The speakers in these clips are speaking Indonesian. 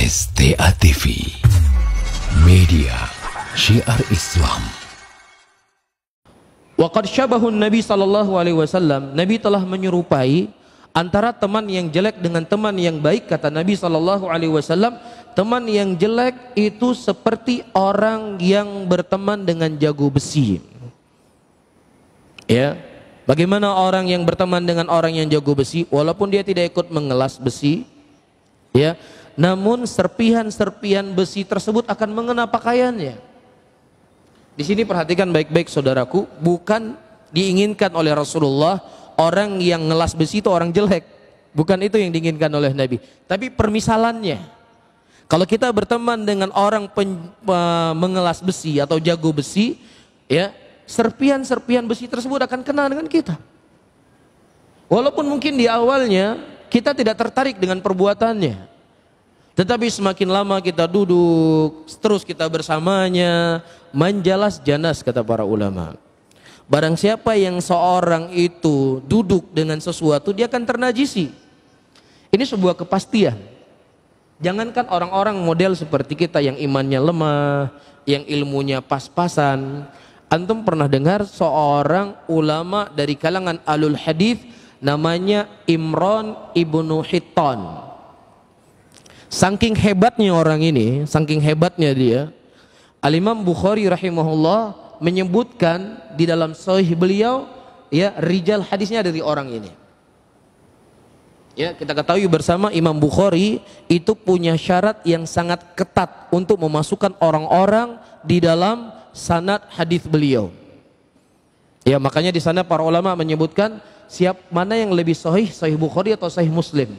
STA TV, media syiar Islam. Waqad syabahun Nabi sallallahu alaihi wasallam, Nabi telah menyerupai antara teman yang jelek dengan teman yang baik. Kata Nabi sallallahu alaihi wasallam, teman yang jelek itu seperti orang yang berteman dengan jago besi. Ya, bagaimana orang yang berteman dengan orang yang jago besi, walaupun dia tidak ikut mengelas besi, ya, namun serpihan-serpihan besi tersebut akan mengena pakaiannya. Di sini perhatikan baik-baik saudaraku, bukan diinginkan oleh Rasulullah orang yang ngelas besi itu orang jelek, bukan itu yang diinginkan oleh Nabi. Tapi permisalannya, kalau kita berteman dengan orang mengelas besi atau jago besi, ya, serpihan-serpihan besi tersebut akan kena dengan kita. Walaupun mungkin di awalnya kita tidak tertarik dengan perbuatannya, tetapi semakin lama kita duduk, terus kita bersamanya, manjalas janas kata para ulama. Barang siapa yang seorang itu duduk dengan sesuatu, dia akan ternajisi. Ini sebuah kepastian. Jangankan orang-orang model seperti kita yang imannya lemah, yang ilmunya pas-pasan. Antum pernah dengar seorang ulama dari kalangan alul hadis namanya Imran ibnu Hittan. Saking hebatnya orang ini, saking hebatnya dia, Al-Imam Bukhari rahimahullah menyebutkan di dalam sahih beliau, ya, rijal hadisnya dari orang ini. Ya, kita ketahui bersama Imam Bukhari itu punya syarat yang sangat ketat untuk memasukkan orang-orang di dalam sanad hadis beliau. Ya, makanya di sana para ulama menyebutkan mana yang lebih sahih, sahih Bukhari atau sahih Muslim.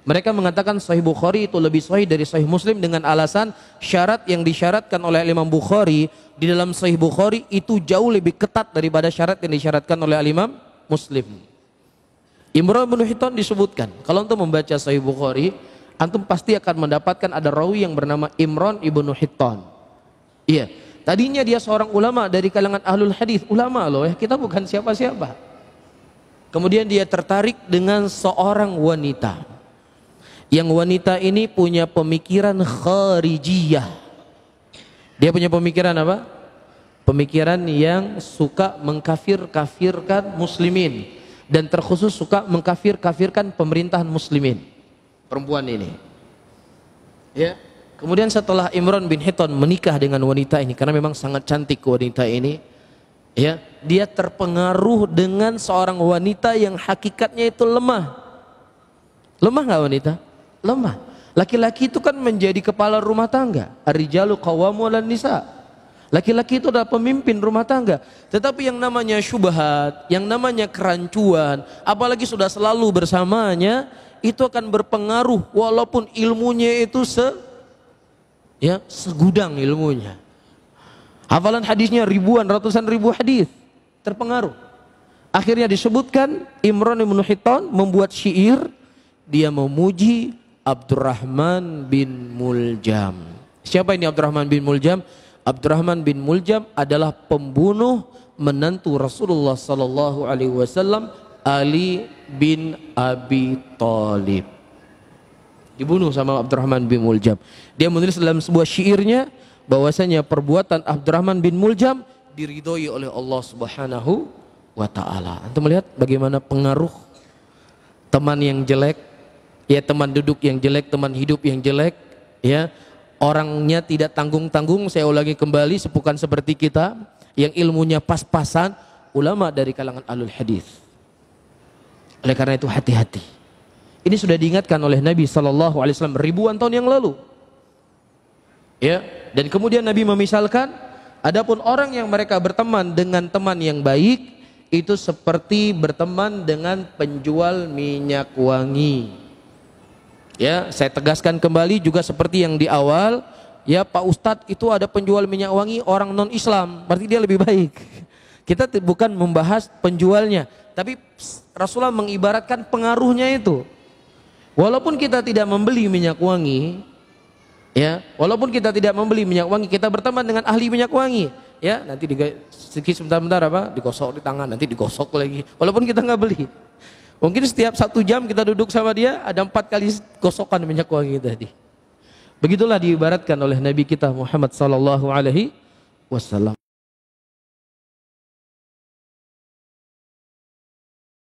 Mereka mengatakan sahih Bukhari itu lebih sahih dari sahih Muslim dengan alasan syarat yang disyaratkan oleh Imam Bukhari di dalam sahih Bukhari itu jauh lebih ketat daripada syarat yang disyaratkan oleh Imam Muslim. Imran bin Hittan disebutkan, kalau antum membaca sahih Bukhari, antum pasti akan mendapatkan ada rawi yang bernama Imran ibnu Hittan. Iya, tadinya dia seorang ulama dari kalangan ahlul hadis, ulama loh ya, kita bukan siapa-siapa. Kemudian dia tertarik dengan seorang wanita. Yang wanita ini punya pemikiran kharijiyah. Dia punya pemikiran apa? Pemikiran yang suka mengkafir-kafirkan muslimin, dan terkhusus suka mengkafir-kafirkan pemerintahan muslimin. Perempuan ini, ya. Kemudian setelah Imran bin Hittan menikah dengan wanita ini, karena memang sangat cantik wanita ini, ya, dia terpengaruh dengan seorang wanita yang hakikatnya itu lemah. Lemah nggak wanita? Lemah. Laki-laki itu kan menjadi kepala rumah tangga. Ar-rijalu qawwamun 'alan nisa. Laki-laki itu adalah pemimpin rumah tangga. Tetapi yang namanya syubhat, yang namanya kerancuan, apalagi sudah selalu bersamanya, itu akan berpengaruh walaupun ilmunya itu segudang ilmunya. Hafalan hadisnya ribuan, ratusan ribu hadis, terpengaruh. Akhirnya disebutkan Imran bin Hittan membuat syair, dia memuji Abdurrahman bin Muljam. Siapa ini Abdurrahman bin Muljam? Abdurrahman bin Muljam adalah pembunuh menantu Rasulullah sallallahu alaihi wasallam, Ali bin Abi Thalib. Dibunuh sama Abdurrahman bin Muljam. Dia menulis dalam sebuah syairnya bahwasanya perbuatan Abdurrahman bin Muljam diridhoi oleh Allah Subhanahu wa taala. Antum melihat bagaimana pengaruh teman yang jelek, ya, teman duduk yang jelek, teman hidup yang jelek, ya, orangnya tidak tanggung-tanggung. Saya ulangi kembali, sepukan seperti kita yang ilmunya pas-pasan, ulama dari kalangan ahlul hadis. Oleh karena itu hati-hati. Ini sudah diingatkan oleh Nabi sallallahu alaihi wasallam ribuan tahun yang lalu. Ya, dan kemudian Nabi memisalkan, adapun orang yang mereka berteman dengan teman yang baik itu seperti berteman dengan penjual minyak wangi. Ya, saya tegaskan kembali juga seperti yang di awal, ya, Pak Ustadz itu ada penjual minyak wangi orang non-Islam, berarti dia lebih baik. Kita bukan membahas penjualnya, tapi Rasulullah mengibaratkan pengaruhnya itu. Walaupun kita tidak membeli minyak wangi, ya, walaupun kita tidak membeli minyak wangi, kita berteman dengan ahli minyak wangi, ya, nanti sebentar apa, digosok di tangan, nanti digosok lagi, walaupun kita nggak beli. Mungkin setiap 1 jam kita duduk sama dia ada 4 kali gosokan minyak wangi tadi. Begitulah diibaratkan oleh Nabi kita Muhammad sallallahu alaihi wasallam.